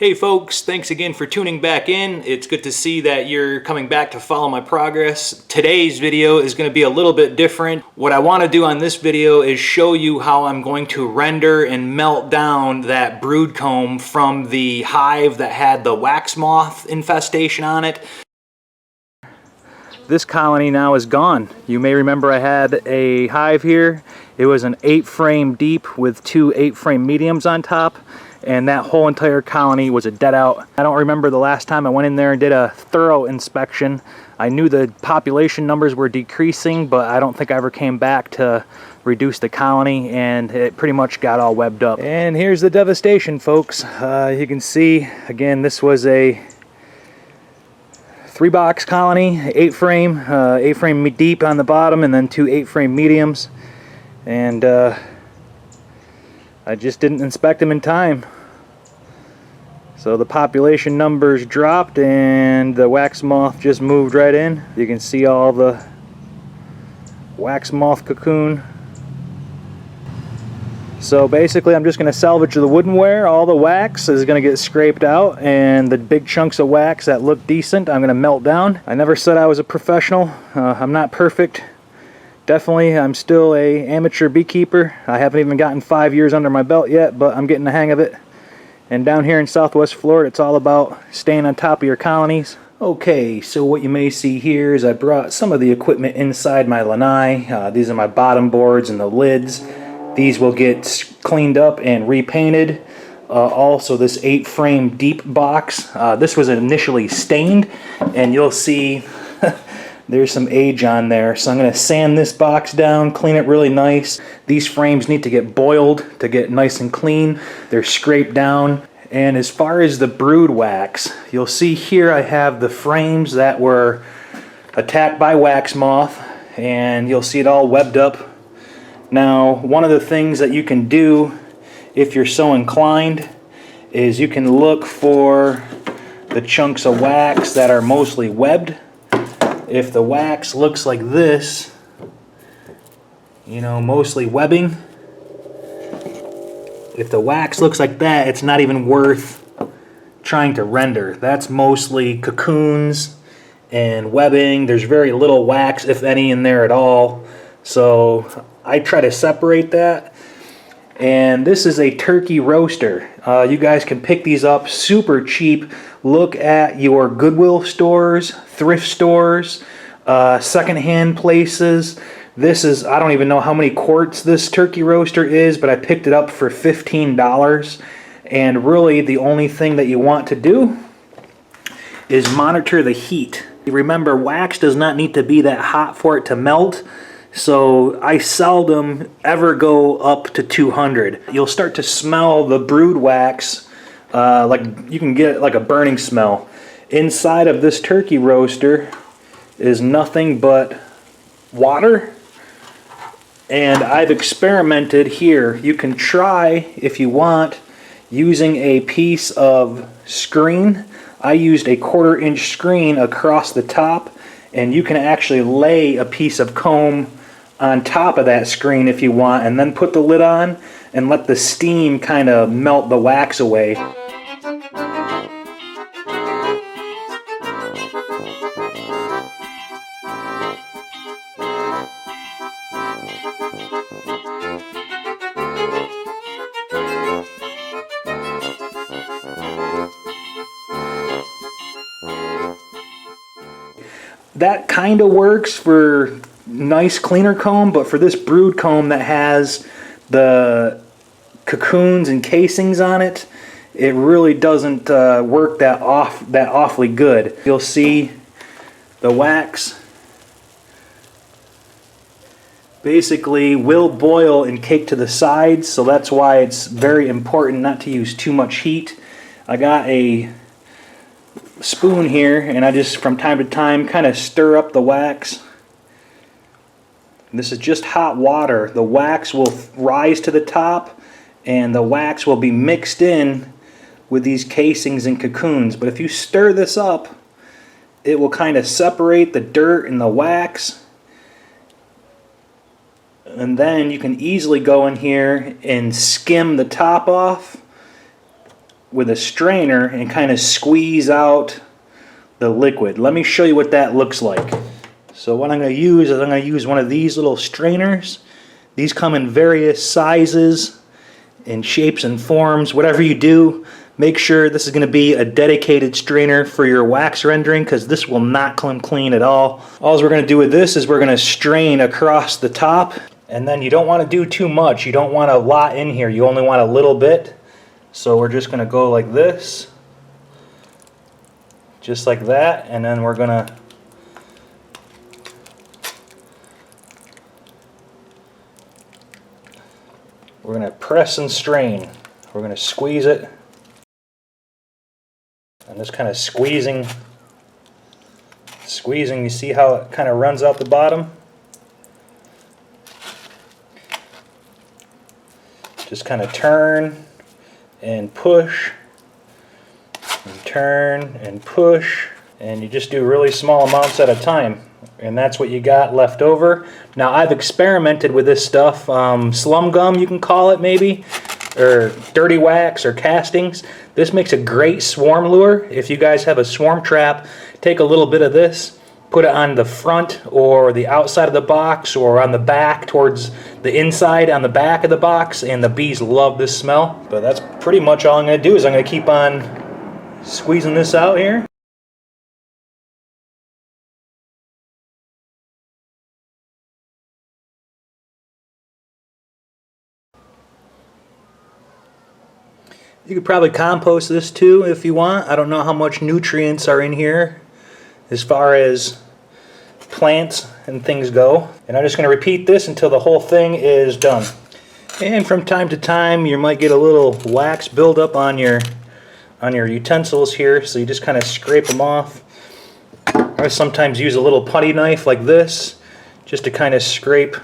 Hey folks, thanks again for tuning back in. It's good to see that you're coming back to follow my progress. Today's video is going to be a little bit different. What I want to do on this video is show you how I'm going to render and melt down that brood comb from the hive that had the wax moth infestation on it. This colony now is gone. You may remember I had a hive here. It was an 8-frame deep with 2 8-frame mediums on top. And that whole entire colony was a dead out. I don't remember the last time I went in there and did a thorough inspection. I knew the population numbers were decreasing, but I don't think I ever came back to reduce the colony, and it pretty much got all webbed up. And here's the devastation, folks. You can see, again, this was a 3-box colony, 8-frame deep on the bottom, and then 2 8-frame mediums. And I just didn't inspect them in time. So the population numbers dropped and the wax moth just moved right in. You can see all the wax moth cocoon. So basically I'm just going to salvage the woodenware. All the wax is going to get scraped out, and the big chunks of wax that look decent I'm going to melt down. I never said I was a professional. I'm not perfect. Definitely, I'm still an amateur beekeeper. I haven't even gotten 5 years under my belt yet, but I'm getting the hang of it. And down here in Southwest Florida, it's all about staying on top of your colonies. Okay, so what you may see here is I brought some of the equipment inside my lanai. These are my bottom boards and the lids. These will get cleaned up and repainted. Also, this 8-frame deep box. This was initially stained, and you'll see there's some age on there. So I'm going to sand this box down, clean it really nice. These frames need to get boiled to get nice and clean. They're scraped down. And as far as the brood wax, you'll see here I have the frames that were attacked by wax moth, and you'll see it all webbed up. Now, one of the things that you can do if you're so inclined is you can look for the chunks of wax that are mostly webbed. If the wax looks like this, you know, mostly webbing, if the wax looks like that, it's not even worth trying to render. That's mostly cocoons and webbing. There's very little wax, if any, in there at all. So I try to separate that. And this is a turkey roaster. You guys can pick these up super cheap. Look at your Goodwill stores, thrift stores, secondhand places. This is, I don't even know how many quarts this turkey roaster is, but I picked it up for $15. And really the only thing that you want to do is monitor the heat. Remember, wax does not need to be that hot for it to melt. So I seldom ever go up to 200. You'll start to smell the brood wax, like you can get like a burning smell. Inside of this turkey roaster is nothing but water. And I've experimented here. You can try, if you want, using a piece of screen. I used a 1/4-inch screen across the top, and you can actually lay a piece of comb on top of that screen if you want, and then put the lid on and let the steam kind of melt the wax away. That kind of works for nice cleaner comb, but for this brood comb that has the cocoons and casings on it, it really doesn't work that awfully good. You'll see the wax basically will boil and cake to the sides, so that's why it's very important not to use too much heat. I got a spoon here, and I just from time to time kind of stir up the wax. This is just hot water. The wax will rise to the top, and the wax will be mixed in with these casings and cocoons. But if you stir this up, it will kind of separate the dirt and the wax. And then you can easily go in here and skim the top off with a strainer and kind of squeeze out the liquid. Let me show you what that looks like. So what I'm going to use is I'm going to use one of these little strainers. These come in various sizes and shapes and forms. Whatever you do, make sure this is going to be a dedicated strainer for your wax rendering, because this will not come clean at all. All we're going to do with this is we're going to strain across the top, and then you don't want to do too much. You don't want a lot in here. You only want a little bit. So we're just going to go like this, just like that, and then we're going to press and strain. We're going to squeeze it. I'm just kind of squeezing. You see how it kind of runs out the bottom? Just kind of turn and push, and turn and push, and you just do really small amounts at a time. And that's what you got left over. Now I've experimented with this stuff, slum gum you can call it maybe, or dirty wax or castings. This makes a great swarm lure. If you guys have a swarm trap, take a little bit of this, put it on the front or the outside of the box or on the back towards the inside on the back of the box, and the bees love this smell. But that's pretty much all I'm going to do is I'm going to keep on squeezing this out here. You could probably compost this too if you want. I don't know how much nutrients are in here as far as plants and things go. And I'm just going to repeat this until the whole thing is done. And from time to time you might get a little wax buildup on your utensils here, so you just kind of scrape them off. I sometimes use a little putty knife like this just to kind of scrape.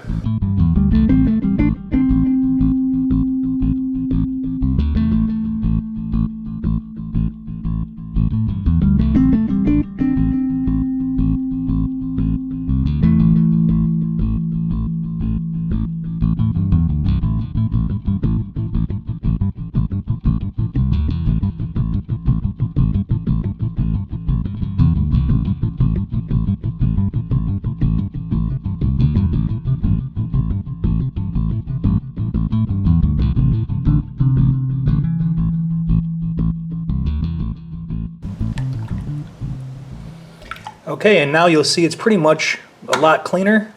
Okay, and now you'll see it's pretty much a lot cleaner.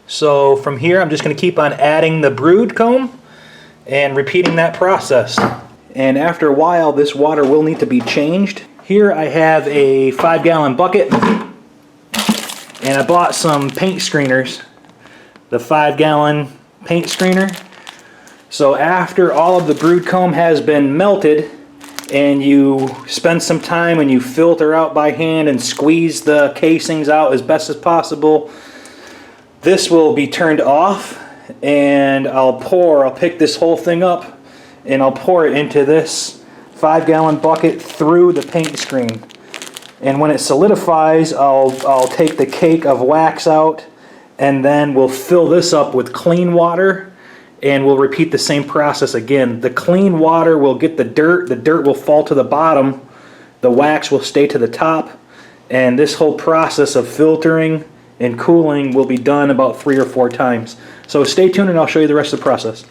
So from here I'm just going to keep on adding the brood comb and repeating that process. And after a while this water will need to be changed. Here I have a 5-gallon bucket, and I bought some paint screeners, the 5-gallon paint screener. So after all of the brood comb has been melted, and you spend some time and you filter out by hand and squeeze the casings out as best as possible, this will be turned off, and I'll pick this whole thing up and I'll pour it into this 5-gallon bucket through the paint screen. And when it solidifies, I'll take the cake of wax out, and then we'll fill this up with clean water. And we'll repeat the same process again. The clean water will get the dirt will fall to the bottom, the wax will stay to the top, and this whole process of filtering and cooling will be done about 3 or 4 times. So stay tuned and I'll show you the rest of the process.